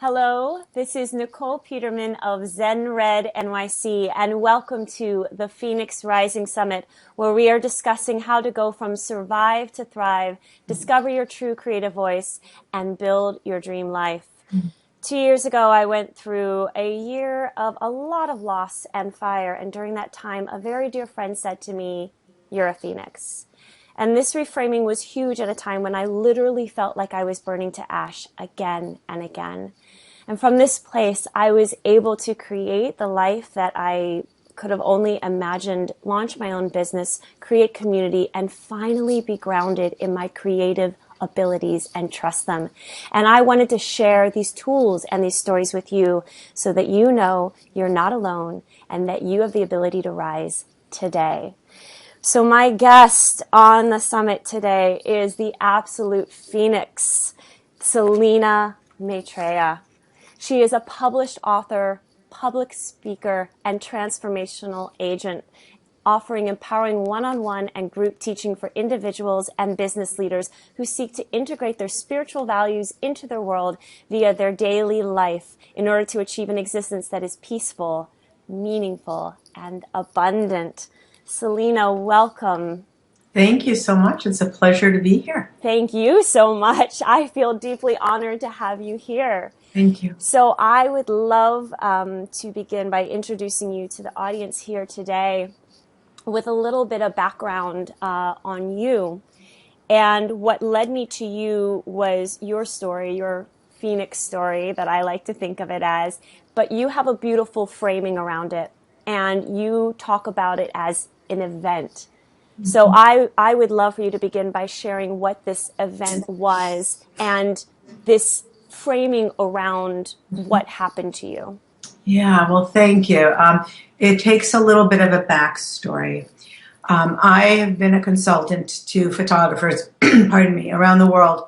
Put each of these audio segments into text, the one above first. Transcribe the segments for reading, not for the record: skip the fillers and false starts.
Hello, this is Nicole Peterman of Zen Red NYC, and welcome to the Pheonix Rising Summit, where we are discussing how to go from survive to thrive, discover your true creative voice, and build your dream life. 2 years ago, I went through a year of a lot of loss and fire, and during that time, a very dear friend said to me, "You're a phoenix." And this reframing was huge at a time when I literally felt like I was burning to ash again and again. And from this place, I was able to create the life that I could have only imagined, launch my own business, create community, and finally be grounded in my creative abilities and trust them. And I wanted to share these tools and these stories with you so that you know you're not alone and that you have the ability to rise today. So my guest on the summit today is the absolute phoenix, Selena Maitreya. She is a published author, public speaker, and transformational agent, offering empowering one-on-one and group teaching for individuals and business leaders who seek to integrate their spiritual values into their world via their daily life in order to achieve an existence that is peaceful, meaningful, and abundant. Selena, welcome. Thank you so much. It's a pleasure to be here. Thank you so much. I feel deeply honored to have you here. Thank you. So I would love to begin by introducing you to the audience here today with a little bit of background on you. And what led me to you was your story, your Phoenix story that I like to think of it as, but you have a beautiful framing around it. And you talk about it as an event. Mm-hmm. So I would love for you to begin by sharing what this event was and this framing around what happened to you. Yeah, well, thank you. It takes a little bit of a backstory. I have been a consultant to photographers, pardon me, around the world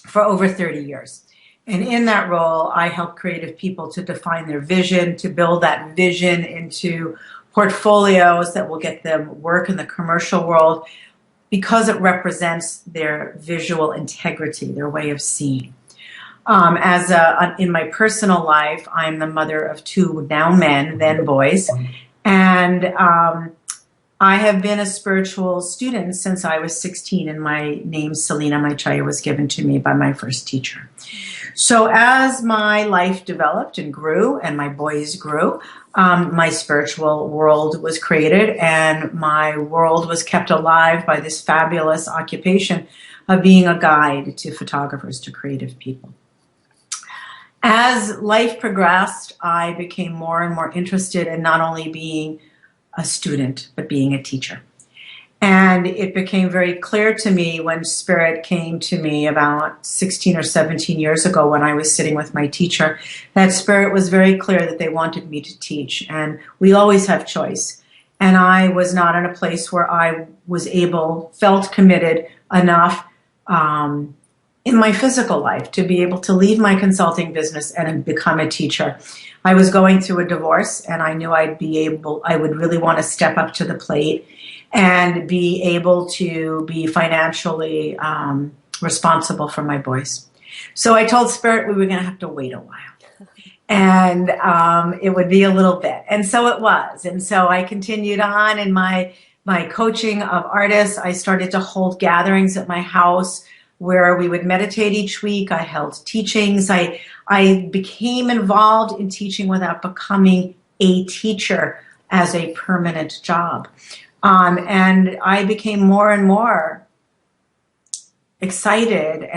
for over 30 years. And in that role, I help creative people to define their vision, to build that vision into portfolios that will get them work in the commercial world because it represents their visual integrity, their way of seeing. In my personal life, I'm the mother of two now men, then boys, and I have been a spiritual student since I was 16, and my name, Selina Maitreya, was given to me by my first teacher. So as my life developed and grew, and my boys grew, my spiritual world was created, and my world was kept alive by this fabulous occupation of being a guide to photographers, to creative people. As life progressed, I became more and more interested in not only being a student, but being a teacher. And it became very clear to me when Spirit came to me about 16 or 17 years ago when I was sitting with my teacher, that Spirit was very clear that they wanted me to teach. And we always have choice. And I was not in a place where I was felt committed enough in my physical life to be able to leave my consulting business and become a teacher. I was going through a divorce, and I knew I would really want to step up to the plate and be able to be financially responsible for my boys. So I told Spirit we were going to have to wait a while. And it would be a little bit. And so it was. And so I continued on in my coaching of artists. I started to hold gatherings at my house where we would meditate each week. I held teachings. I became involved in teaching without becoming a teacher as a permanent job. And I became more and more excited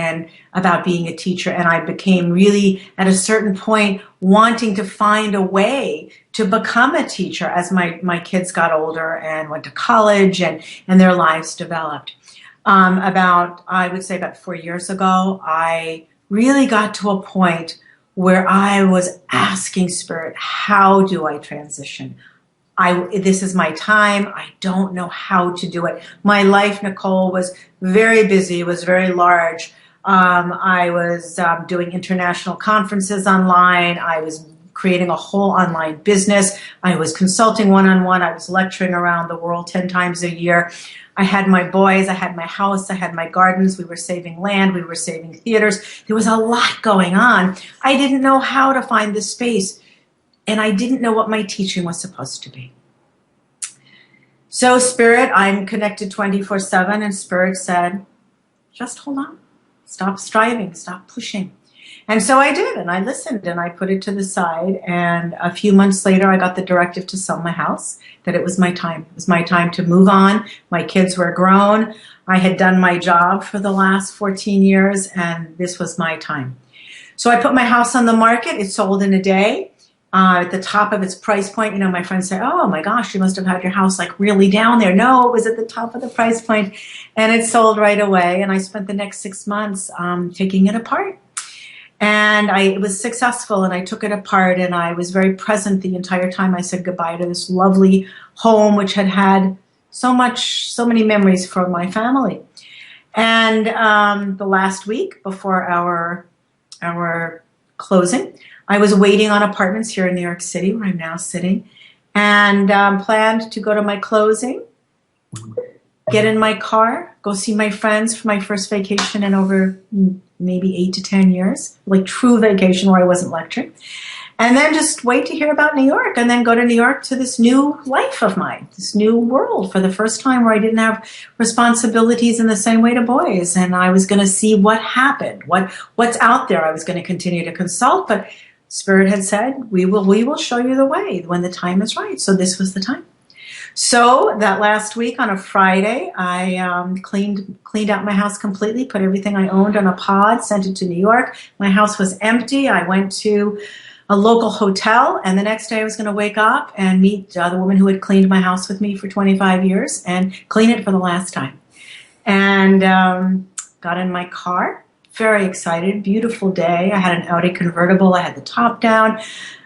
about being a teacher. And I became really, at a certain point, wanting to find a way to become a teacher as my kids got older and went to college and their lives developed. I would say about 4 years ago, I really got to a point where I was asking Spirit, how do I transition? This is my time. I don't know how to do it. My life, Nicole, was very busy. It was very large. I was doing international conferences online. I was creating a whole online business. I was consulting one-on-one. I was lecturing around the world 10 times a year. I had my boys, I had my house, I had my gardens. We were saving land. We were saving theaters. There was a lot going on. I didn't know how to find the space, and I didn't know what my teaching was supposed to be. So Spirit, I'm connected 24/7, and Spirit said, just hold on. Stop striving. Stop pushing. And so I did, and I listened, and I put it to the side. And a few months later, I got the directive to sell my house, that it was my time. It was my time to move on. My kids were grown. I had done my job for the last 14 years, and this was my time. So I put my house on the market. It sold in a day. At the top of its price point, my friends say, oh my gosh, you must have had your house like really down there. No, it was at the top of the price point, and it sold right away. And I spent the next 6 months taking it apart. And it was successful, and I took it apart, and I was very present the entire time I said goodbye to this lovely home, which had so many memories for my family. And the last week before our closing, I was waiting on apartments here in New York City, where I'm now sitting, and planned to go to my closing, get in my car, go see my friends for my first vacation in over maybe 8 to 10 years, like true vacation where I wasn't lecturing, and then just wait to hear about New York, and then go to New York to this new life of mine, this new world for the first time, where I didn't have responsibilities in the same way to boys, and I was going to see what happened, what's out there. I was going to continue to consult, but Spirit had said, we will show you the way when the time is right. So this was the time. So that last week on a Friday, I cleaned out my house completely, put everything I owned on a pod, sent it to New York. My house was empty. I went to a local hotel, and the next day I was going to wake up and meet the woman who had cleaned my house with me for 25 years and clean it for the last time. And got in my car. Very excited, beautiful day. I had an Audi convertible. I had the top down.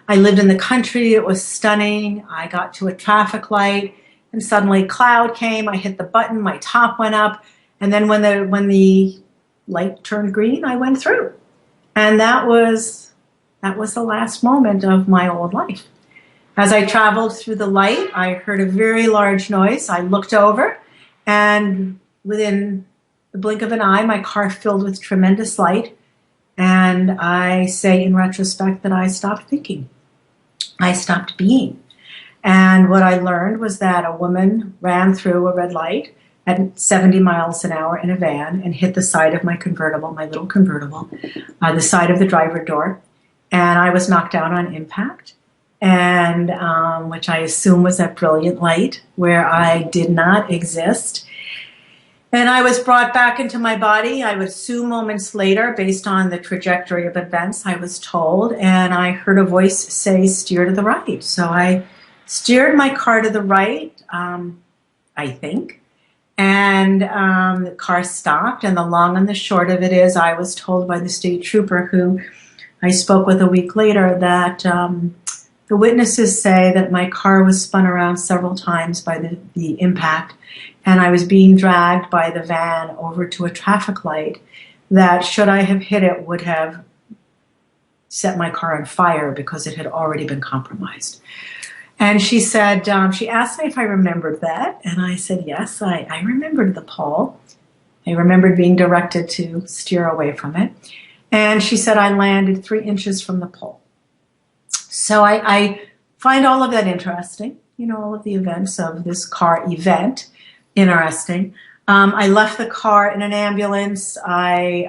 I lived in the country. It was stunning. I got to a traffic light, and suddenly a cloud came. I hit the button. My top went up. And then when the light turned green, I went through. And that was the last moment of my old life. As I traveled through the light, I heard a very large noise. I looked over, and within the blink of an eye, my car filled with tremendous light, and I say in retrospect that I stopped thinking. I stopped being. And what I learned was that a woman ran through a red light at 70 miles an hour in a van and hit the side of my convertible, my little convertible, the side of the driver door, and I was knocked down on impact, and which I assume was that brilliant light where I did not exist. And I was brought back into my body, I would assume moments later, based on the trajectory of events, I was told, and I heard a voice say, steer to the right. So I steered my car to the right, I think, and the car stopped, and the long and the short of it is I was told by the state trooper, who I spoke with a week later, that the witnesses say that my car was spun around several times by the impact, and I was being dragged by the van over to a traffic light that, should I have hit it, would have set my car on fire because it had already been compromised. And she said, she asked me if I remembered that, and I said, yes, I remembered the pole. I remembered being directed to steer away from it. And she said I landed 3 inches from the pole. So I find all of that interesting, all of the events of this car event interesting. I left the car in an ambulance. I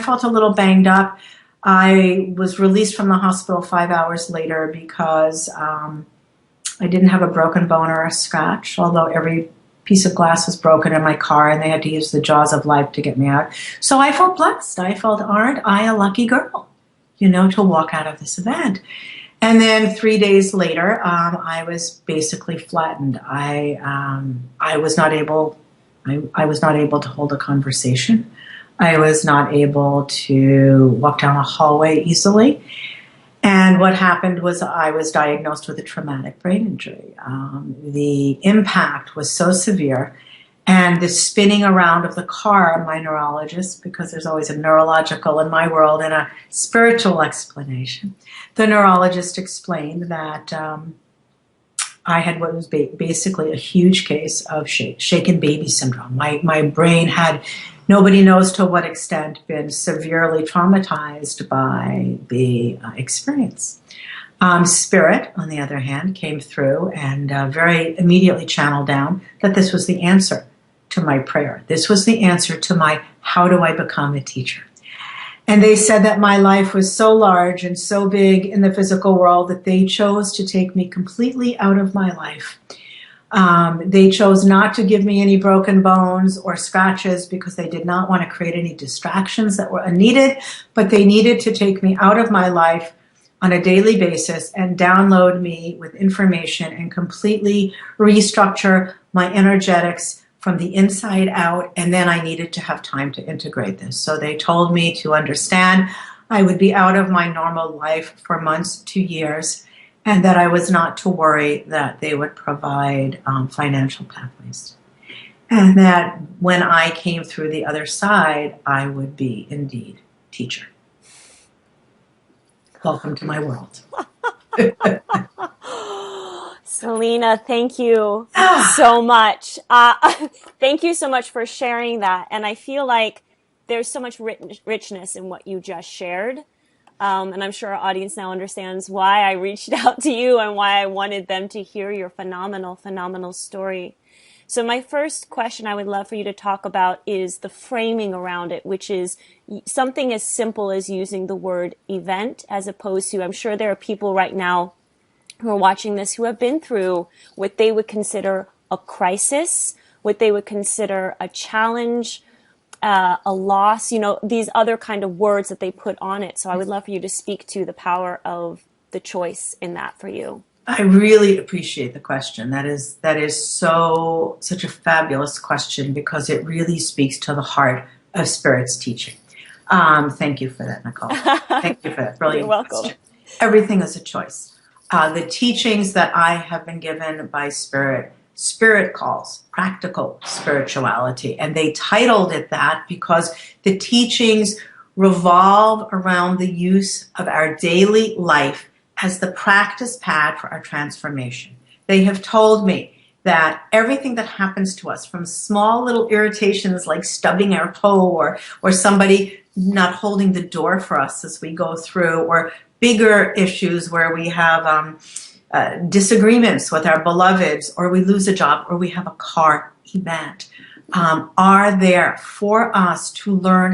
felt a little banged up. I was released from the hospital 5 hours later because I didn't have a broken bone or a scratch, although every piece of glass was broken in my car and they had to use the jaws of life to get me out. So I felt blessed. I felt, aren't I a lucky girl, to walk out of this event. And then 3 days later, I was basically flattened. I was not able to hold a conversation. I was not able to walk down a hallway easily. And what happened was I was diagnosed with a traumatic brain injury. The impact was so severe, And the spinning around of the car, my neurologist, because there's always a neurological in my world and a spiritual explanation. The neurologist explained that I had what was basically a huge case of shaken baby syndrome. My brain had, nobody knows to what extent, been severely traumatized by the experience. Spirit, on the other hand, came through and very immediately channeled down that this was the answer to my prayer. This was the answer to my, how do I become a teacher? And they said that my life was so large and so big in the physical world that they chose to take me completely out of my life. They chose not to give me any broken bones or scratches because they did not want to create any distractions that were unneeded, but they needed to take me out of my life on a daily basis and download me with information and completely restructure my energetics from the inside out, and then I needed to have time to integrate this. So they told me to understand I would be out of my normal life for months to years, and that I was not to worry that they would provide financial pathways. And that when I came through the other side, I would be indeed teacher. Welcome to my world. Selena, thank you so much. Thank you so much for sharing that. And I feel like there's so much richness in what you just shared. And I'm sure our audience now understands why I reached out to you and why I wanted them to hear your phenomenal, phenomenal story. So my first question I would love for you to talk about is the framing around it, which is something as simple as using the word event as opposed to, I'm sure there are people right now who are watching this who have been through what they would consider a crisis, what they would consider a challenge, a loss, these other kind of words that they put on it. So I would love for you to speak to the power of the choice in that for you. I really appreciate the question. That is such a fabulous question because it really speaks to the heart of Spirit's teaching. Thank you for that, Nicole. Thank you for that. Brilliant. You're welcome. Question. Everything is a choice. The teachings that I have been given by Spirit calls practical spirituality. And they titled it that because the teachings revolve around the use of our daily life as the practice pad for our transformation. They have told me that everything that happens to us, from small little irritations like stubbing our toe or somebody not holding the door for us as we go through, or bigger issues where we have disagreements with our beloveds, or we lose a job, or we have a car event, are there for us to learn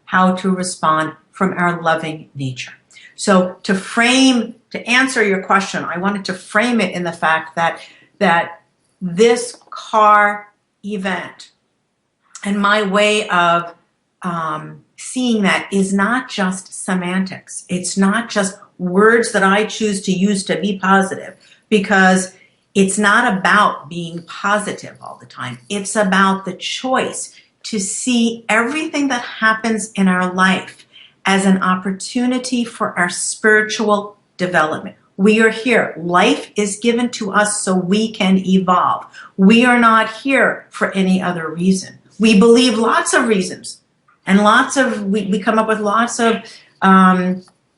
how to respond from our loving nature. So to answer your question, I wanted to frame it in the fact that this car event and my way of seeing that is not just semantics. It's not just words that I choose to use to be positive, because it's not about being positive all the time. It's about the choice to see everything that happens in our life as an opportunity for our spiritual development. We are here. Life is given to us so we can evolve. We are not here for any other reason. We believe lots of reasons, and we come up with lots of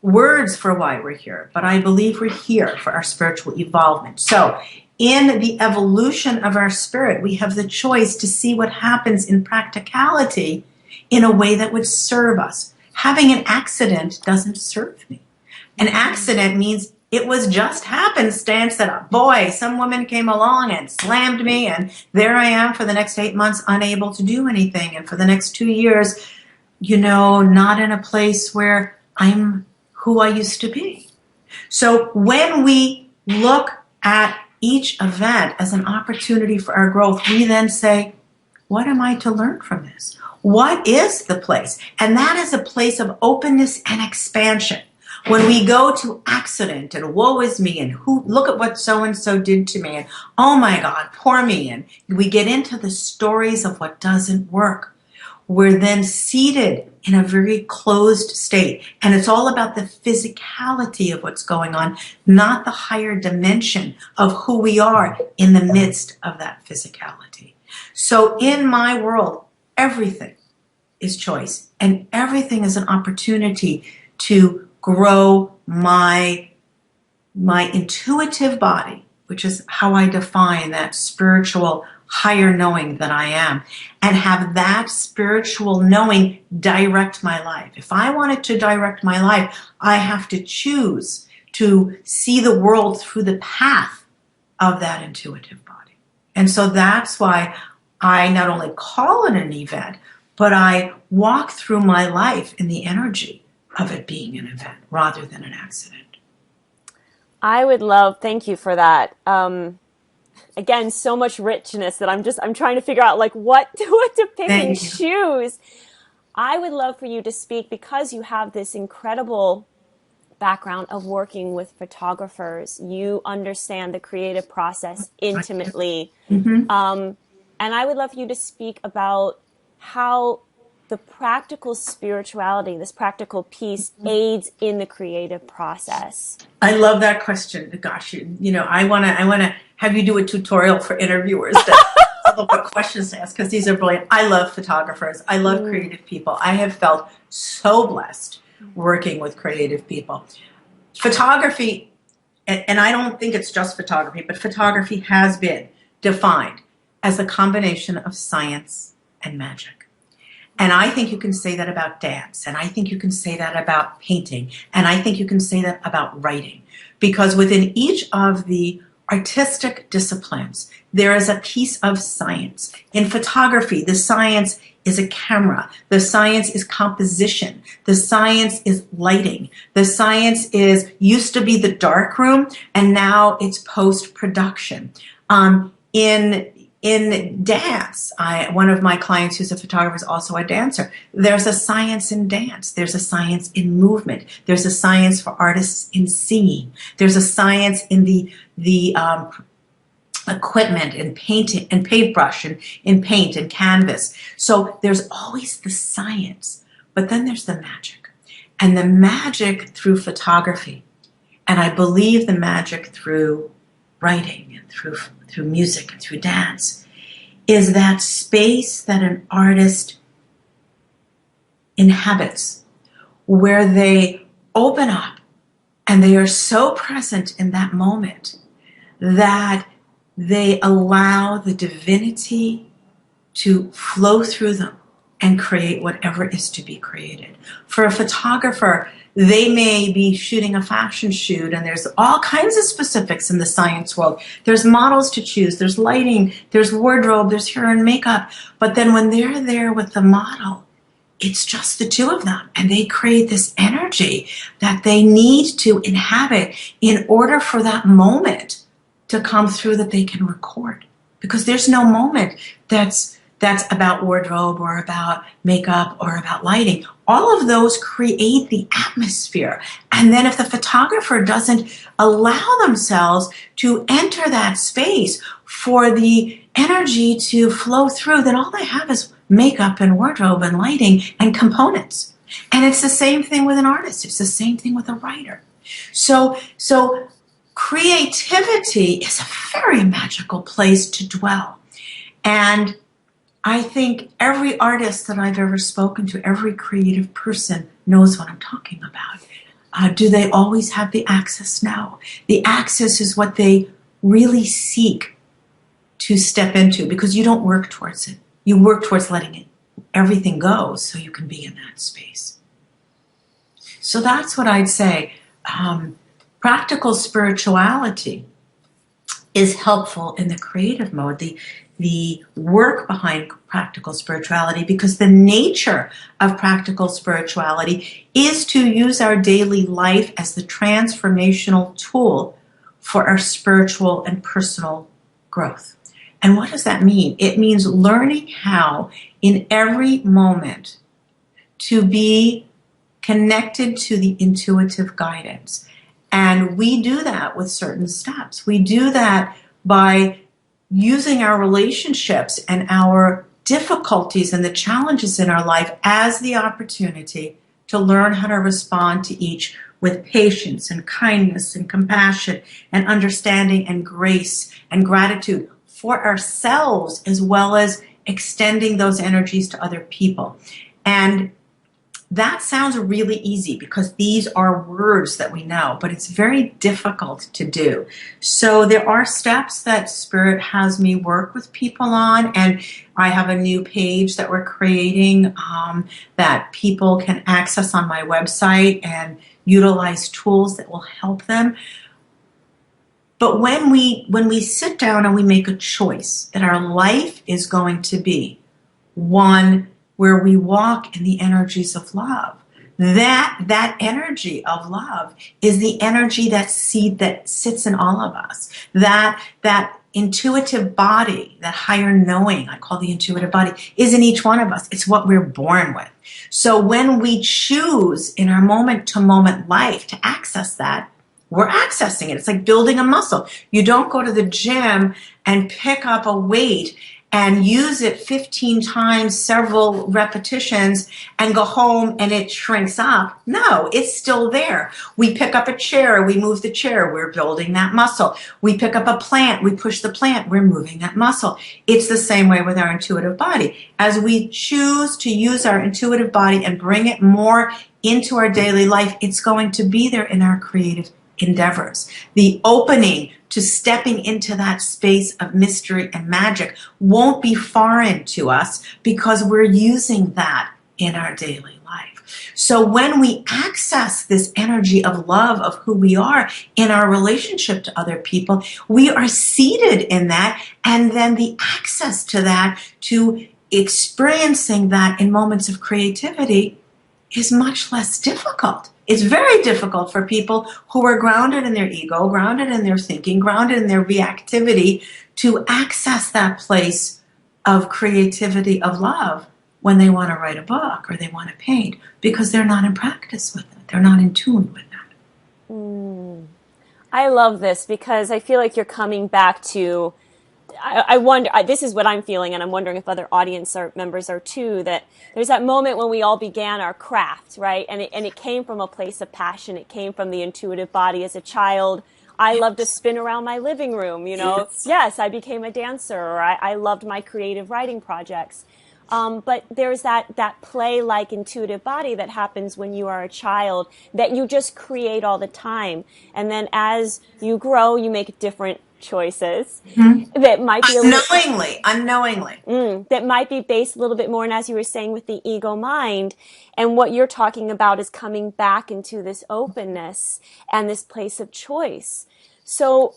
words for why we're here. But I believe we're here for our spiritual evolvement. So in the evolution of our spirit, we have the choice to see what happens in practicality in a way that would serve us. Having an accident doesn't serve me. An accident means it was just happenstance that, boy, some woman came along and slammed me, and there I am for the next 8 months unable to do anything. And for the next 2 years, not in a place where I'm who I used to be. So when we look at each event as an opportunity for our growth, we then say, what am I to learn from this? What is the place? And that is a place of openness and expansion. When we go to accident and woe is me and look at what so-and-so did to me and oh my God, poor me, and we get into the stories of what doesn't work, we're then seated in a very closed state. And it's all about the physicality of what's going on, not the higher dimension of who we are in the midst of that physicality. So in my world, everything is choice, and everything is an opportunity to grow my intuitive body, which is how I define that spiritual higher knowing that I am, and have that spiritual knowing direct my life. If I wanted to direct my life, I have to choose to see the world through the path of that intuitive body. And so that's why I not only call it an event, but I walk through my life in the energy of it being an event rather than an accident. I would love, thank you for that. Again, so much richness that I'm trying to figure out like what to pick and choose. I would love for you to speak, because you have this incredible background of working with photographers. You understand the creative process intimately. And I would love for you to speak about how the practical spirituality, this practical piece, aids in the creative process. I love that question. Gosh, I want to have you do a tutorial for interviewers that what questions to ask, because these are brilliant. I love photographers. I love creative people. I have felt so blessed working with creative people. Photography, and I don't think it's just photography, but photography has been defined as a combination of science and magic. And I think you can say that about dance, and I think you can say that about painting, and I think you can say that about writing, because within each of the artistic disciplines, there is a piece of science. In photography, the science is a camera. The science is composition. The science is lighting. The science used to be the dark room, and now it's post-production. In dance, one of my clients who's a photographer is also a dancer. There's a science in dance. There's a science in movement. There's a science for artists in singing. There's a science in the equipment and painting and paintbrush and in paint and canvas. So there's always the science, but then there's the magic. And the magic through photography, and I believe the magic through writing and through music and through dance, is that space that an artist inhabits, where they open up and they are so present in that moment that they allow the divinity to flow through them and create whatever is to be created. For a photographer, they may be shooting a fashion shoot, and there's all kinds of specifics in the science world. There's models to choose, there's lighting, there's wardrobe, there's hair and makeup. But then when they're there with the model, it's just the two of them, and they create this energy that they need to inhabit in order for that moment to come through that they can record. Because there's no moment that's about wardrobe or about makeup or about lighting. All of those create the atmosphere. And then if the photographer doesn't allow themselves to enter that space for the energy to flow through, then all they have is makeup and wardrobe and lighting and components. And it's the same thing with an artist. It's the same thing with a writer. So creativity is a very magical place to dwell. And I think every artist that I've ever spoken to, every creative person knows what I'm talking about. Do they always have the access? No. The access is what they really seek to step into, because you don't work towards it. You work towards letting everything go so you can be in that space. So that's what I'd say. Practical spirituality is helpful in the creative mode. The work behind practical spirituality, because the nature of practical spirituality is to use our daily life as the transformational tool for our spiritual and personal growth. And what does that mean? It means learning how in every moment to be connected to the intuitive guidance. And we do that with certain steps. We do that by using our relationships and our difficulties and the challenges in our life as the opportunity to learn how to respond to each with patience and kindness and compassion and understanding and grace and gratitude for ourselves, as well as extending those energies to other people. And that sounds really easy because these are words that we know, but it's very difficult to do. So there are steps that Spirit has me work with people on, and I have a new page that we're creating that people can access on my website and utilize tools that will help them. But when we sit down and we make a choice that our life is going to be one where we walk in the energies of love, that energy of love is the energy that sits in all of us. That intuitive body, that higher knowing, I call the intuitive body, is in each one of us. It's what we're born with. So when we choose in our moment-to-moment life to access that, we're accessing it. It's like building a muscle. You don't go to the gym and pick up a weight and use it 15 times, several repetitions, and go home and it shrinks up. No, it's still there. We pick up a chair, we move the chair, we're building that muscle. We pick up a plant, we push the plant, we're moving that muscle. It's the same way with our intuitive body. As we choose to use our intuitive body and bring it more into our daily life, it's going to be there in our creative endeavors. The opening to stepping into that space of mystery and magic won't be foreign to us because we're using that in our daily life. So when we access this energy of love of who we are in our relationship to other people, we are seated in that, and then the access to that, to experiencing that in moments of creativity, is much less difficult. It's very difficult for people who are grounded in their ego, grounded in their thinking, grounded in their reactivity, to access that place of creativity, of love, when they want to write a book or they want to paint, because they're not in practice with it. They're not in tune with that. I love this because I feel like you're coming back to, I wonder, this is what I'm feeling, and I'm wondering if other audience members are too, that there's that moment when we all began our craft, right? And it came from a place of passion. It came from the intuitive body. As a child, I loved to spin around my living room, you know. Yes, I became a dancer, or I loved my creative writing projects. But there's that play-like intuitive body that happens when you are a child that you just create all the time. And then as you grow, you make different choices that might be unknowingly. That might be based a little bit more, and as you were saying, with the ego mind. And what you're talking about is coming back into this openness and this place of choice. So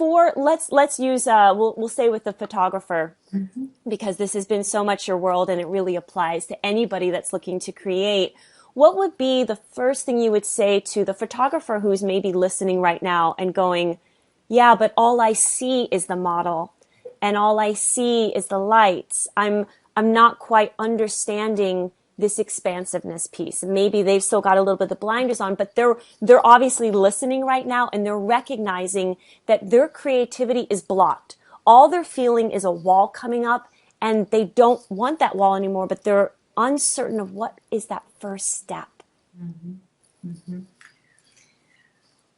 let's use we'll say with the photographer, because this has been so much your world and it really applies to anybody that's looking to create. What would be the first thing you would say to the photographer who's maybe listening right now and going, yeah, but all I see is the model and all I see is the lights. I'm not quite understanding this expansiveness piece. Maybe they've still got a little bit of the blinders on, but they're obviously listening right now, and they're recognizing that their creativity is blocked. All they're feeling is a wall coming up, and they don't want that wall anymore, but they're uncertain of what is that first step.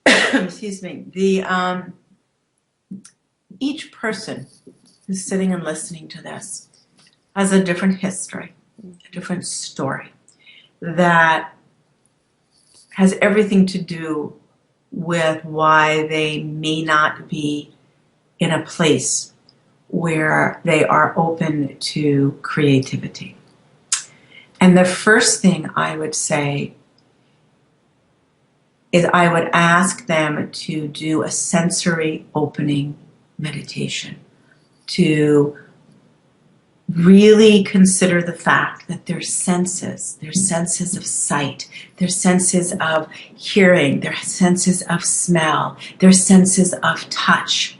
Excuse me. Each person who's sitting and listening to this has a different history, a different story that has everything to do with why they may not be in a place where they are open to creativity. And the first thing I would say is I would ask them to do a sensory opening meditation, to really consider the fact that their senses of sight, their senses of hearing, their senses of smell, their senses of touch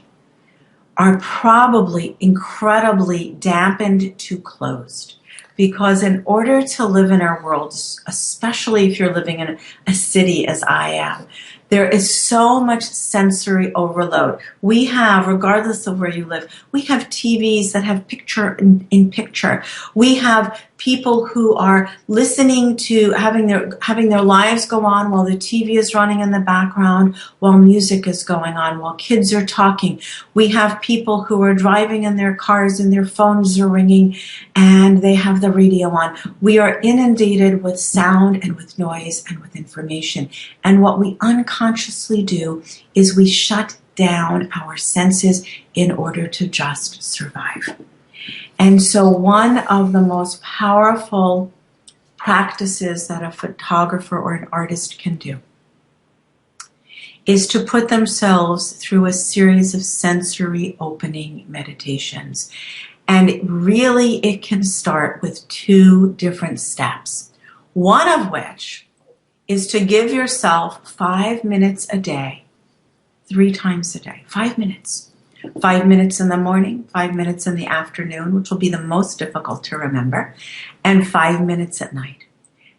are probably incredibly dampened to closed. Because in order to live in our world, especially if you're living in a city as I am, There is so much sensory overload. We have, regardless of where you live, we have TVs that have picture in picture. We have people who are listening to having their lives go on while the TV is running in the background, while music is going on, while kids are talking. We have people who are driving in their cars and their phones are ringing and they have the radio on. We are inundated with sound and with noise and with information. And what we unconsciously do is we shut down our senses in order to just survive. And so one of the most powerful practices that a photographer or an artist can do is to put themselves through a series of sensory opening meditations. And really it can start with 2 different steps. One of which is to give yourself 5 minutes a day, 3 times a day, 5 minutes. 5 minutes in the morning, 5 minutes in the afternoon, which will be the most difficult to remember, and 5 minutes at night.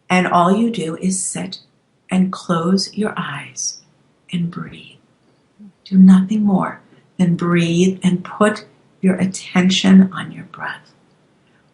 And all you do is sit and close your eyes and breathe. Do nothing more than breathe and put your attention on your breath.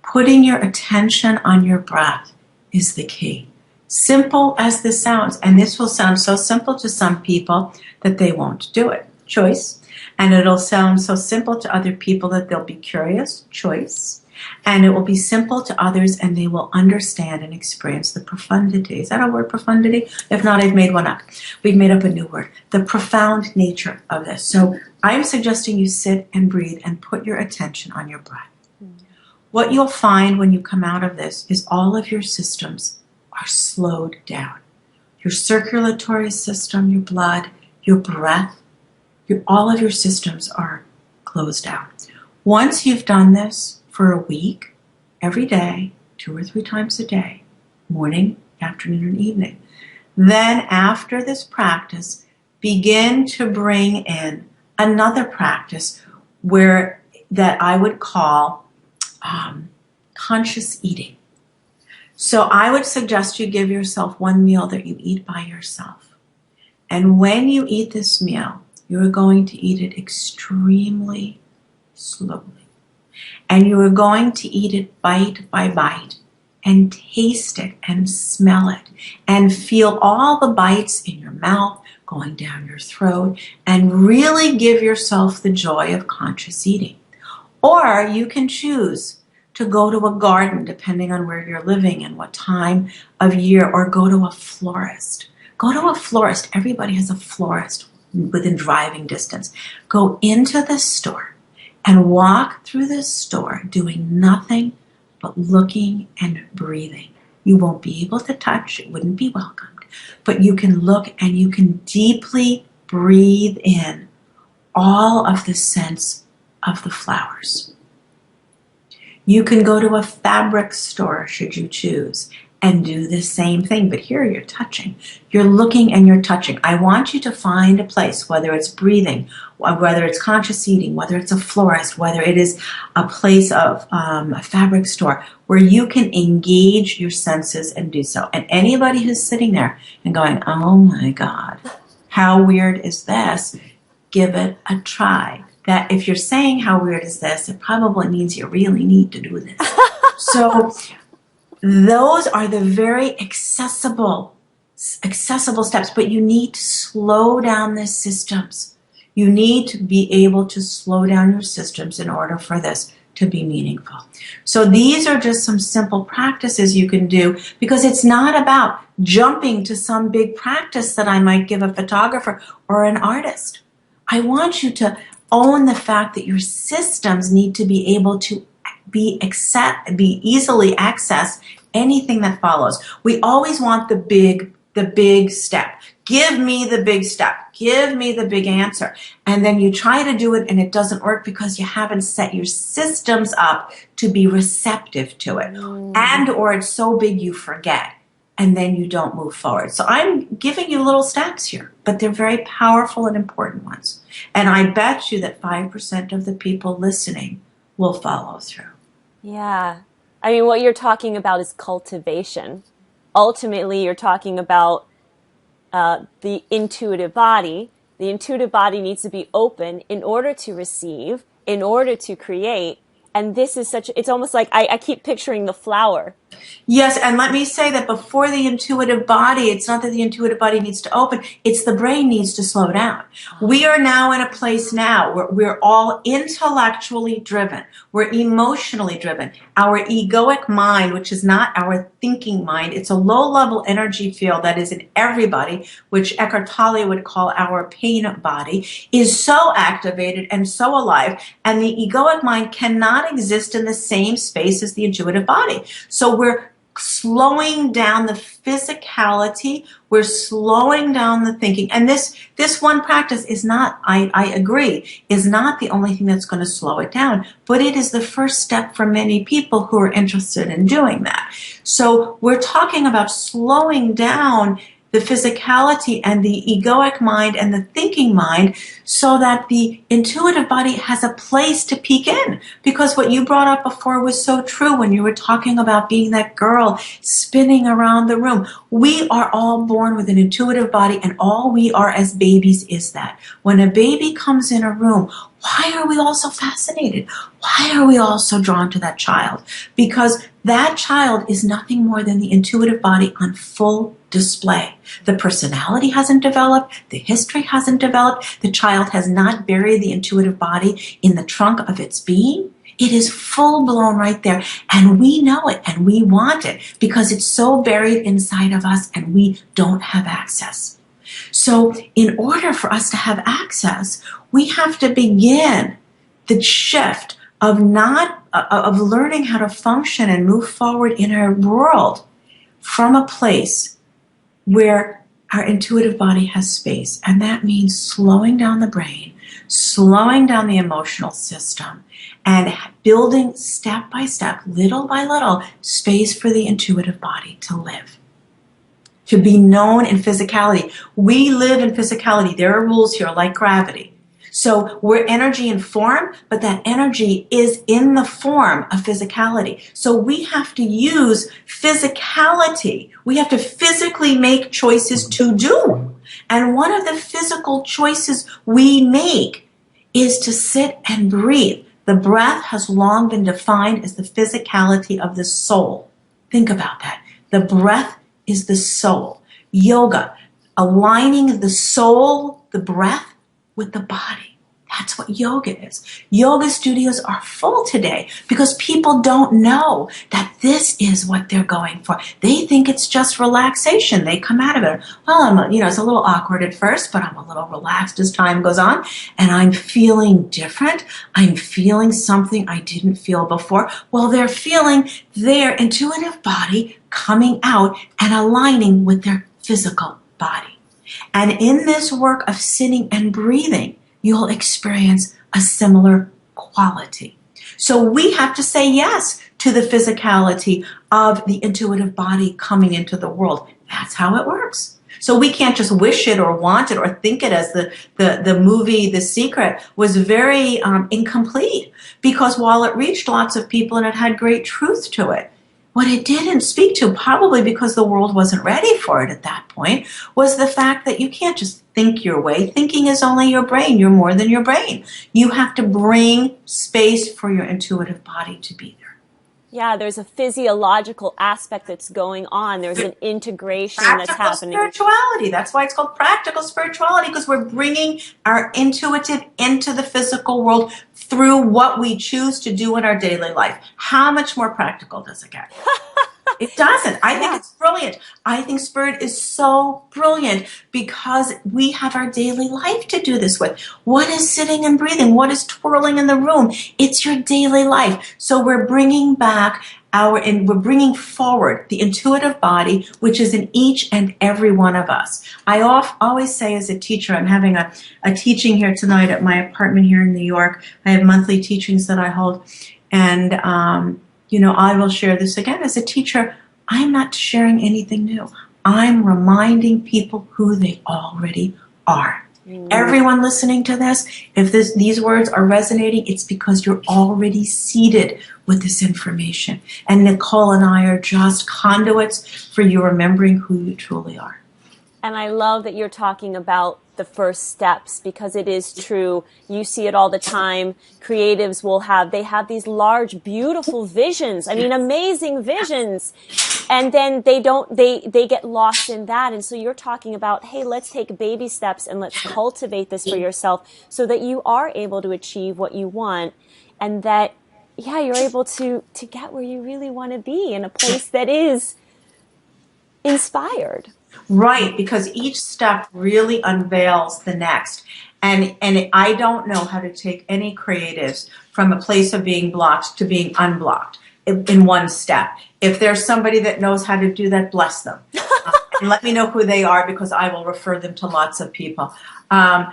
Putting your attention on your breath is the key. Simple as this sounds, and this will sound so simple to some people that they won't do it. Choice. And it'll sound so simple to other people that they'll be curious. Choice. And it will be simple to others and they will understand and experience the profundity. Is that a word, profundity? If not, I've made one up. We've made up a new word. The profound nature of this. So I'm suggesting you sit and breathe and put your attention on your breath. What you'll find when you come out of this is all of your systems are slowed down. Your circulatory system, your blood, your breath, all of your systems are closed down. Once you've done this for a week, every day, 2 or 3 times a day, morning, afternoon, and evening, then after this practice, begin to bring in another practice that I would call conscious eating. So I would suggest you give yourself one meal that you eat by yourself. And when you eat this meal, you're going to eat it extremely slowly. And you are going to eat it bite by bite and taste it and smell it and feel all the bites in your mouth going down your throat and really give yourself the joy of conscious eating. Or you can choose to go to a garden, depending on where you're living and what time of year, or go to a florist. Go to a florist. Everybody has a florist within driving distance. Go into the store and walk through this store doing nothing but looking and breathing. You won't be able to touch. It wouldn't be welcomed. But you can look and you can deeply breathe in all of the scents of the flowers. You can go to a fabric store, should you choose, and do the same thing. But here you're touching. You're looking and you're touching. I want you to find a place, whether it's breathing, whether it's conscious eating, whether it's a florist, whether it is a place of a fabric store, where you can engage your senses and do so. And anybody who's sitting there and going, oh my God, how weird is this? Give it a try. That if you're saying how weird is this, it probably means you really need to do this. So those are the very accessible steps, but you need to slow down the systems. You need to be able to slow down your systems in order for this to be meaningful. So these are just some simple practices you can do, because it's not about jumping to some big practice that I might give a photographer or an artist. I want you to own the fact that your systems need to be able to be easily access anything that follows. We always want the big step. Give me the big step. Give me the big answer. And then you try to do it and it doesn't work because you haven't set your systems up to be receptive to it. And or it's so big you forget. And then you don't move forward. So I'm giving you little steps here, but they're very powerful and important ones. And I bet you that 5% of the people listening will follow through. Yeah. I mean, what you're talking about is cultivation. Ultimately, you're talking about the intuitive body. The intuitive body needs to be open in order to receive, in order to create. And this is it's almost like I keep picturing the flower. Yes, and let me say that before the intuitive body, it's not that the intuitive body needs to open, it's the brain needs to slow down. We are now in a place now where we're all intellectually driven. We're emotionally driven. Our egoic mind, which is not our thinking mind, it's a low-level energy field that is in everybody, which Eckhart Tolle would call our pain body, is so activated and so alive, and the egoic mind cannot exist in the same space as the intuitive body. So we're slowing down the physicality, we're slowing down the thinking. And this one practice is not, I agree, is not the only thing that's going to slow it down, but it is the first step for many people who are interested in doing that. So we're talking about slowing down the physicality and the egoic mind and the thinking mind so that the intuitive body has a place to peek in. Because what you brought up before was so true when you were talking about being that girl spinning around the room. We are all born with an intuitive body, and all we are as babies is that. When a baby comes in a room, why are we all so fascinated? Why are we all so drawn to that child? Because that child is nothing more than the intuitive body on full display. The personality hasn't developed. The history hasn't developed. The child has not buried the intuitive body in the trunk of its being. It is full blown right there. And we know it and we want it because it's so buried inside of us and we don't have access. So in order for us to have access, we have to begin the shift of learning how to function and move forward in our world from a place where our intuitive body has space. And that means slowing down the brain, slowing down the emotional system, and building step by step, little by little, space for the intuitive body to live, to be known in physicality. We live in physicality. There are rules here like gravity. So we're energy in form, but that energy is in the form of physicality. So we have to use physicality. We have to physically make choices to do. And one of the physical choices we make is to sit and breathe. The breath has long been defined as the physicality of the soul. Think about that. The breath is the soul. Yoga, aligning the soul, the breath, with the body. That's what yoga is. Yoga studios are full today because people don't know that this is what they're going for. They think it's just relaxation. They come out of it. Well, it's a little awkward at first, but I'm a little relaxed as time goes on, and I'm feeling different. I'm feeling something I didn't feel before. Well, they're feeling their intuitive body coming out and aligning with their physical body. And in this work of sitting and breathing, you'll experience a similar quality. So we have to say yes to the physicality of the intuitive body coming into the world. That's how it works. So we can't just wish it or want it or think it, as the movie The Secret was very incomplete, because while it reached lots of people and it had great truth to it, what it didn't speak to, probably because the world wasn't ready for it at that point, was the fact that you can't just think your way. Thinking is only your brain. You're more than your brain. You have to bring space for your intuitive body to be there. Yeah, there's a physiological aspect that's going on. There's an integration that's happening. Practical spirituality. That's why it's called practical spirituality, because we're bringing our intuitive into the physical world through what we choose to do in our daily life. How much more practical does it get? It doesn't. I think it's brilliant. I think spirit is so brilliant because we have our daily life to do this with. What is sitting and breathing? What is twirling in the room? It's your daily life. So we're bringing back we're bringing forward the intuitive body, which is in each and every one of us. I always say as a teacher, I'm having a teaching here tonight at my apartment here in New York. I have monthly teachings that I hold, and I will share this again. As a teacher, I'm not sharing anything new. I'm reminding people who they already are. Everyone listening to this, if these words are resonating, it's because you're already seated with this information. And Nicole and I are just conduits for you remembering who you truly are. And I love that you're talking about the first steps, because it is true. You see it all the time. Creatives they have these large, beautiful visions. I mean, amazing visions. And then they get lost in that. And so you're talking about, hey, let's take baby steps and let's cultivate this for yourself so that you are able to achieve what you want, and that, yeah, you're able to get where you really want to be, in a place that is inspired. Right, because each step really unveils the next. And I don't know how to take any creatives from a place of being blocked to being unblocked in one step. If there's somebody that knows how to do that, bless them. And let me know who they are, because I will refer them to lots of people, and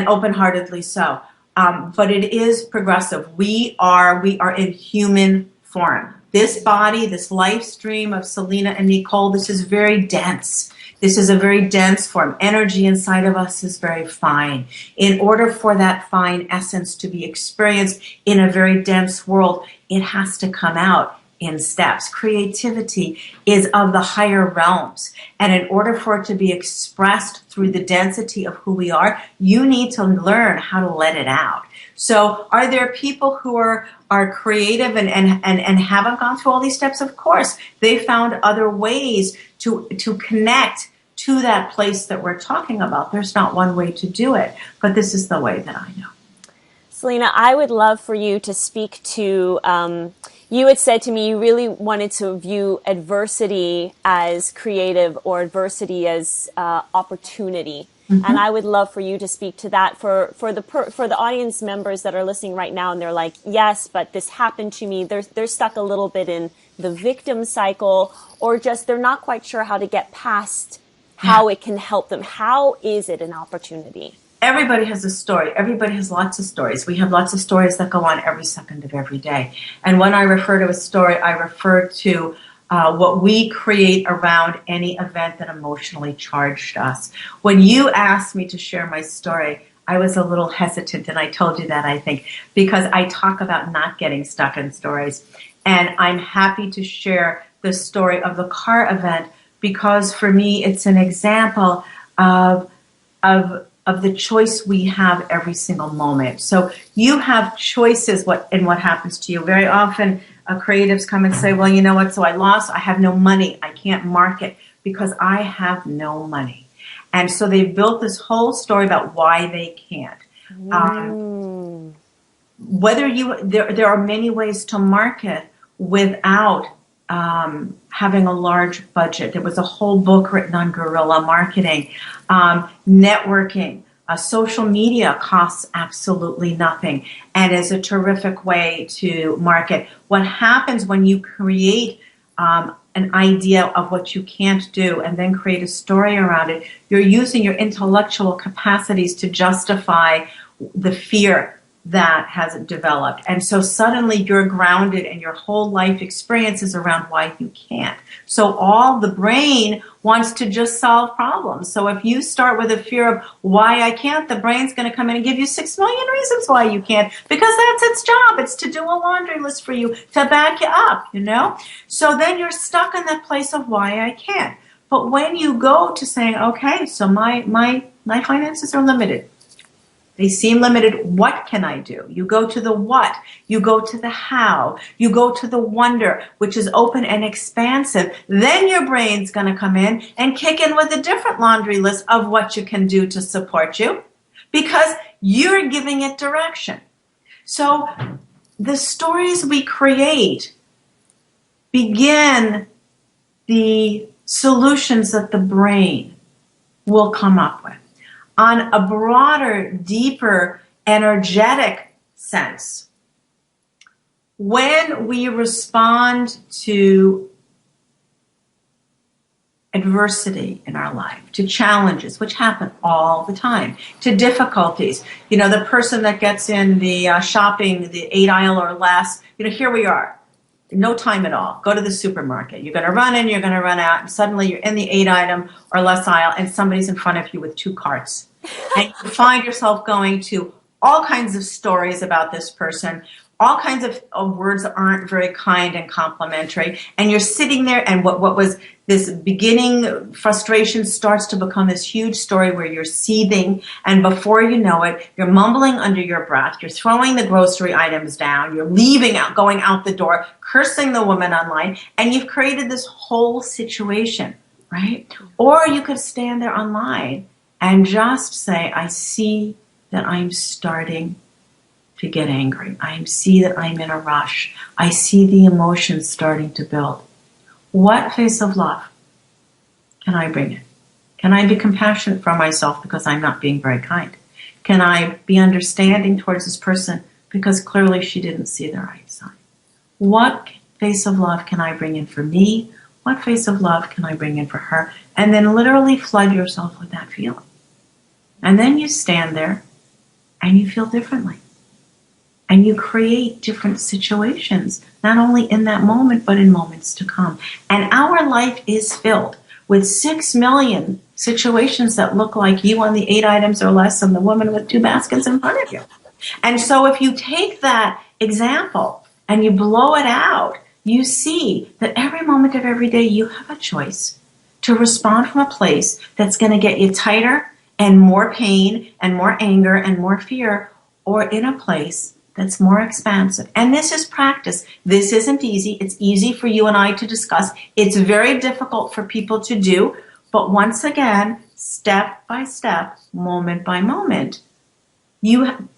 open-heartedly so. But it is progressive. We are in human form. This body, this life stream of Selena and Nicole, this is very dense. This is a very dense form. Energy inside of us is very fine. In order for that fine essence to be experienced in a very dense world, it has to come out in steps. Creativity is of the higher realms. And in order for it to be expressed through the density of who we are, you need to learn how to let it out. So are there people who are creative and haven't gone through all these steps? Of course. They found other ways to connect to that place that we're talking about. There's not one way to do it, but this is the way that I know. Selena, I would love for you to speak to, you had said to me you really wanted to view adversity as creative, or adversity as opportunity. Mm-hmm. And I would love for you to speak to that for the audience members that are listening right now, and they're like, yes, but this happened to me. They're stuck a little bit in the victim cycle, or just they're not quite sure how to get past how it can help them. How is it an opportunity? Everybody has a story. Everybody has lots of stories. We have lots of stories that go on every second of every day. And when I refer to a story, I refer to what we create around any event that emotionally charged us. When you asked me to share my story, I was a little hesitant, and I told you that, I think, because I talk about not getting stuck in stories. And I'm happy to share the story of the car event, because for me, it's an example of the choice we have every single moment. So you have choices what happens to you. Very often, creatives come and say, well, you know what, so I have no money. I can't market because I have no money. And so they've built this whole story about why they can't. There are many ways to market without having a large budget. There was a whole book written on guerrilla marketing. Networking, social media costs absolutely nothing and is a terrific way to market. What happens when you create an idea of what you can't do and then create a story around it, you're using your intellectual capacities to justify the fear that has developed. And so suddenly you're grounded and your whole life experience is around why you can't. So all the brain wants to just solve problems. So if you start with a fear of why I can't, the brain's going to come in and give you 6 million reasons why you can't, because that's its job. It's to do a laundry list for you, to back you up, you know? So then you're stuck in that place of why I can't. But when you go to saying, okay, so my finances are limited. They seem limited. What can I do? You go to the what. You go to the how. You go to the wonder, which is open and expansive. Then your brain's going to come in and kick in with a different laundry list of what you can do to support you, because you're giving it direction. So the stories we create begin the solutions that the brain will come up with. On a broader, deeper, energetic sense, when we respond to adversity in our life, to challenges, which happen all the time, to difficulties, you know, the person that gets in the shopping, the 8 aisle or less, you know, here we are. No time at all. Go to the supermarket. You're going to run in, you're going to run out, and suddenly you're in the 8 item or less aisle, and somebody's in front of you with 2 carts. And you find yourself going to all kinds of stories about this person, all kinds of words that aren't very kind and complimentary. And you're sitting there, and what was this beginning frustration starts to become this huge story where you're seething, and before you know it, you're mumbling under your breath, you're throwing the grocery items down, you're leaving out, going out the door, cursing the woman online, and you've created this whole situation, right? Or you could stand there online and just say, I see that I'm starting to get angry. I see that I'm in a rush. I see the emotions starting to build. What face of love can I bring in? Can I be compassionate for myself because I'm not being very kind? Can I be understanding towards this person because clearly she didn't see the right side? What face of love can I bring in for me? What face of love can I bring in for her? And then literally flood yourself with that feeling. And then you stand there and you feel differently. And you create different situations, not only in that moment, but in moments to come. And our life is filled with 6 million situations that look like you on the 8 items or less and the woman with 2 baskets in front of you. And so if you take that example and you blow it out, you see that every moment of every day you have a choice to respond from a place that's going to get you tighter and more pain and more anger and more fear, or in a place that's more expansive. And this is practice. This isn't easy. It's easy for you and I to discuss. It's very difficult for people to do. But once again, step by step, moment by moment,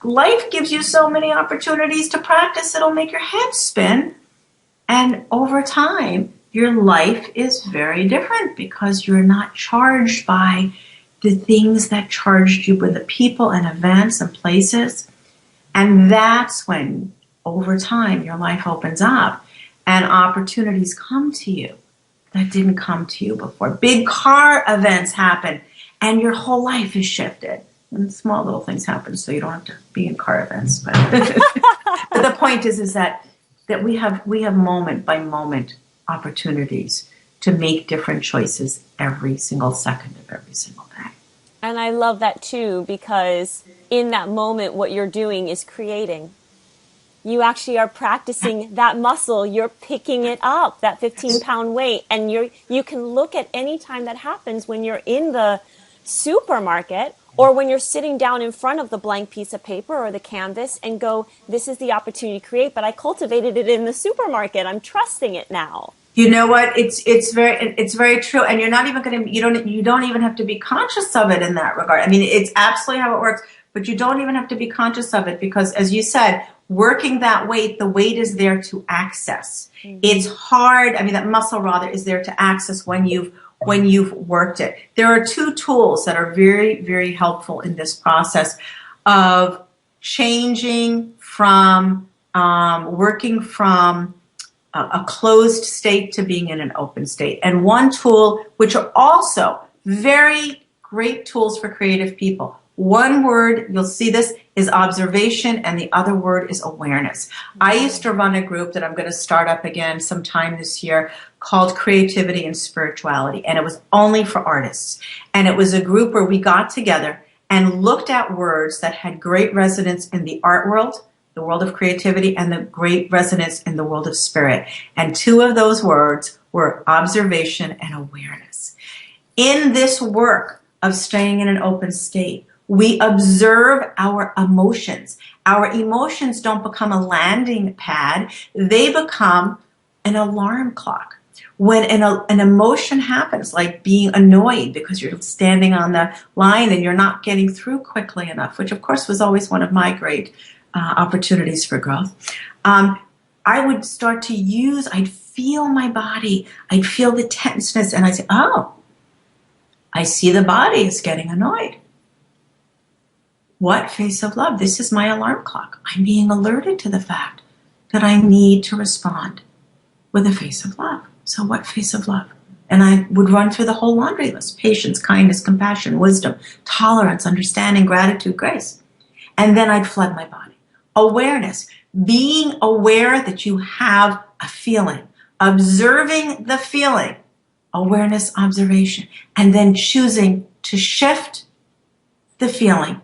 life gives you so many opportunities to practice. It'll make your head spin. And over time, your life is very different because you're not charged by the things that charged you with the people and events and places. And that's when, over time, your life opens up and opportunities come to you that didn't come to you before. Big car events happen and your whole life is shifted. And small little things happen, so you don't have to be in car events. But, but the point is that we have moment by moment opportunities to make different choices every single second of every single day. And I love that too, because in that moment, what you're doing is creating. You actually are practicing that muscle. You're picking it up, that 15-pound weight. And you can look at any time that happens when you're in the supermarket or when you're sitting down in front of the blank piece of paper or the canvas and go, this is the opportunity to create, but I cultivated it in the supermarket. I'm trusting it now. You know what? It's very true, and you're not even you don't even have to be conscious of it in that regard. I mean, it's absolutely how it works, but you don't even have to be conscious of it because, as you said, working that weight, the weight is there to access. Mm-hmm. It's hard. I mean, that muscle rather is there to access when you've worked it. There are 2 tools that are very, very helpful in this process of changing from working from a closed state to being in an open state. And one tool, which are also very great tools for creative people. One word, you'll see this, is observation, and the other word is awareness. I used to run a group that I'm going to start up again sometime this year called Creativity and Spirituality, and it was only for artists. And it was a group where we got together and looked at words that had great resonance in the art world, the world of creativity, and the great resonance in the world of spirit. And 2 of those words were observation and awareness. In this work of staying in an open state, we observe our emotions. Our emotions don't become a landing pad. They become an alarm clock. When an emotion happens, like being annoyed because you're standing on the line and you're not getting through quickly enough, which of course was always one of my great opportunities for growth, I would start to I'd feel my body, I'd feel the tenseness, and I'd say, oh, I see the body is getting annoyed. What face of love? This is my alarm clock. I'm being alerted to the fact that I need to respond with a face of love. So what face of love? And I would run through the whole laundry list: patience, kindness, compassion, wisdom, tolerance, understanding, gratitude, grace. And then I'd flood my body. Awareness, being aware that you have a feeling, observing the feeling, awareness, observation, and then choosing to shift the feeling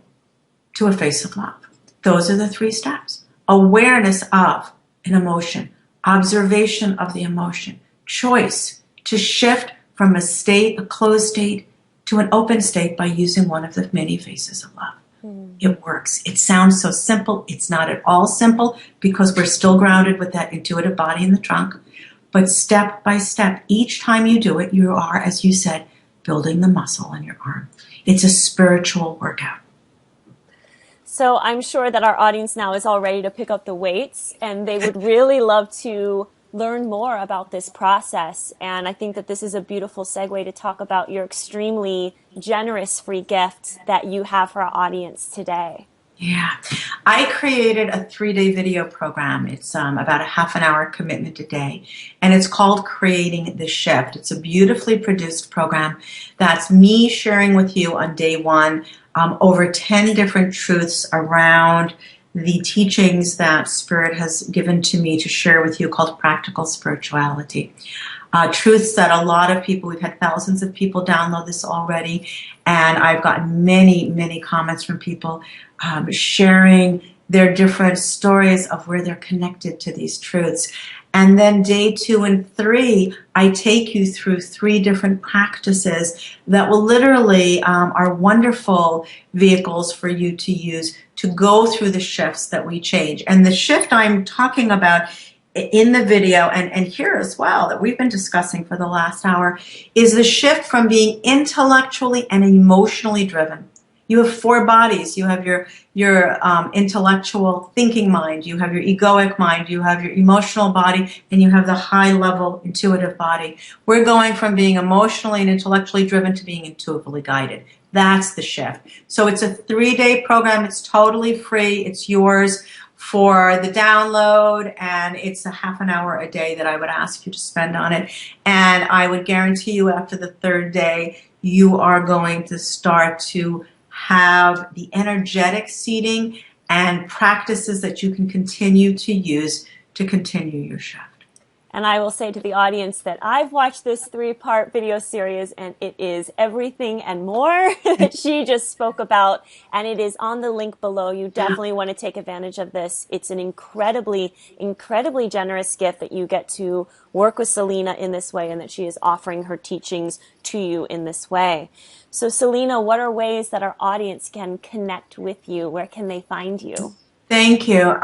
to a face of love. Those are the 3 steps. awareness of an emotion, observation of the emotion, choice to shift from a state, a closed state, to an open state by using one of the many faces of love. It works. It sounds so simple. It's not at all simple because we're still grounded with that intuitive body in the trunk. But step by step, each time you do it, you are, as you said, building the muscle in your arm. It's a spiritual workout. So I'm sure that our audience now is all ready to pick up the weights, and they would really love to learn more about this process. And I think that this is a beautiful segue to talk about your extremely generous free gift that you have for our audience today. Yeah. I created a 3-day video program. It's about a half an hour commitment a day, and it's called Creating the Shift. It's a beautifully produced program that's me sharing with you on day one over 10 different truths around the teachings that Spirit has given to me to share with you, called practical spirituality. Truths that a lot of people, we've had thousands of people download this already, and I've gotten many, many comments from people sharing their different stories of where they're connected to these truths. And then day 2 and 3, I take you through 3 different practices that will literally are wonderful vehicles for you to use to go through the shifts that we change. And the shift I'm talking about in the video and here as well that we've been discussing for the last hour is the shift from being intellectually and emotionally driven. You have 4 bodies. You have your intellectual thinking mind, you have your egoic mind, you have your emotional body, and you have the high-level intuitive body. We're going from being emotionally and intellectually driven to being intuitively guided. That's the shift. So it's a 3-day program. It's totally free. It's yours for the download, and it's a half an hour a day that I would ask you to spend on it. And I would guarantee you after the 3rd day, you are going to start to have the energetic seeding and practices that you can continue to use to continue your shift. And I will say to the audience that I've watched this 3-part video series, and it is everything and more that she just spoke about, and it is on the link below. You definitely want to take advantage of this. It's an incredibly, incredibly generous gift that you get to work with Selena in this way, and that she is offering her teachings to you in this way. So Selena, what are ways that our audience can connect with you? Where can they find you? Thank you.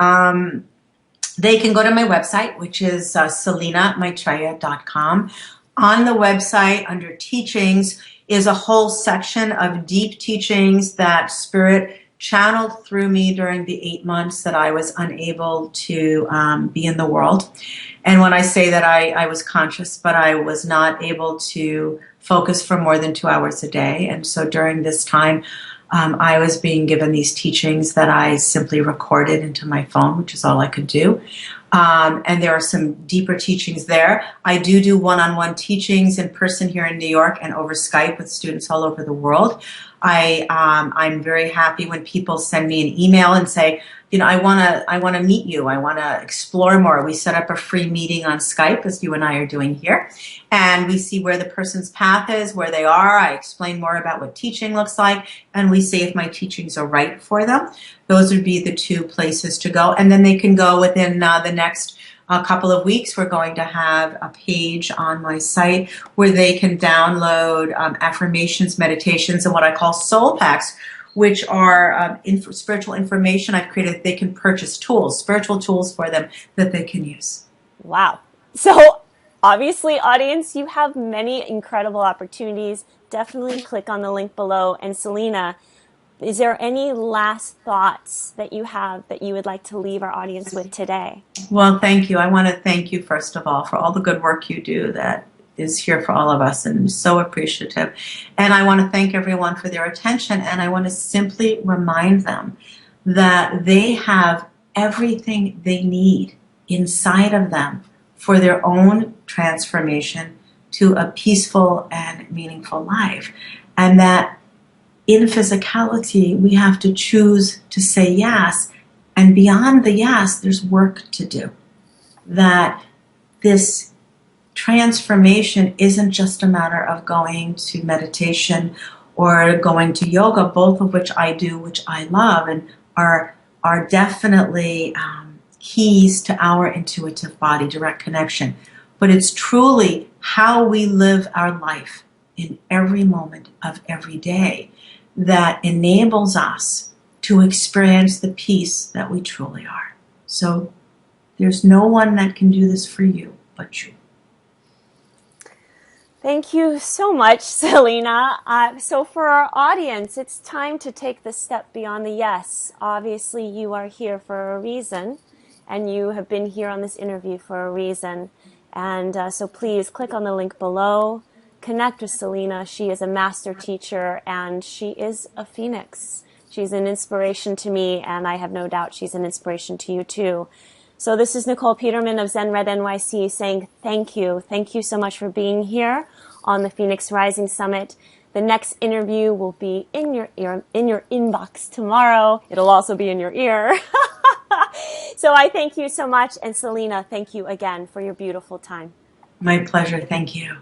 They can go to my website, which is selinamaitreya.com. On the website, under teachings, is a whole section of deep teachings that Spirit channeled through me during the 8 months that I was unable to be in the world. And when I say that I was conscious, but I was not able to focus for more than 2 hours a day. And so during this time, I was being given these teachings that I simply recorded into my phone, which is all I could do. And there are some deeper teachings there. I do one-on-one teachings in person here in New York and over Skype with students all over the world. I'm very happy when people send me an email and say, I want to meet you. I want to explore more. We set up a free meeting on Skype, as you and I are doing here, and we see where the person's path is, where they are. I explain more about what teaching looks like, and we see if my teachings are right for them. Those would be the 2 places to go, and then they can go within the next couple of weeks. We're going to have a page on my site where they can download affirmations, meditations, and what I call soul packs, which are spiritual information I've created. They can purchase tools, spiritual tools for them that they can use. Wow. So obviously, audience, you have many incredible opportunities. Definitely click on the link below. And Selena, is there any last thoughts that you have that you would like to leave our audience with today? Well, thank you. I want to thank you, first of all, for all the good work you do that is here for all of us, and I'm so appreciative. And I want to thank everyone for their attention, and I want to simply remind them that they have everything they need inside of them for their own transformation to a peaceful and meaningful life. And that in physicality, we have to choose to say yes, and beyond the yes, there's work to do. That this transformation isn't just a matter of going to meditation or going to yoga, both of which I do, which I love, and are definitely keys to our intuitive body, direct connection. But it's truly how we live our life in every moment of every day that enables us to experience the peace that we truly are. So there's no one that can do this for you but you. Thank you so much, Selena. So for our audience, it's time to take the step beyond the yes. Obviously, you are here for a reason, and you have been here on this interview for a reason. And so please click on the link below. Connect with Selena. She is a master teacher, and she is a phoenix. She's an inspiration to me, and I have no doubt she's an inspiration to you too. So this is Nicole Peterman of Zen Red NYC saying thank you. Thank you so much for being here on the Pheonix Rising Summit. The next interview will be in your ear, in your inbox tomorrow. It'll also be in your ear. So I thank you so much. And Selena, thank you again for your beautiful time. My pleasure. Thank you.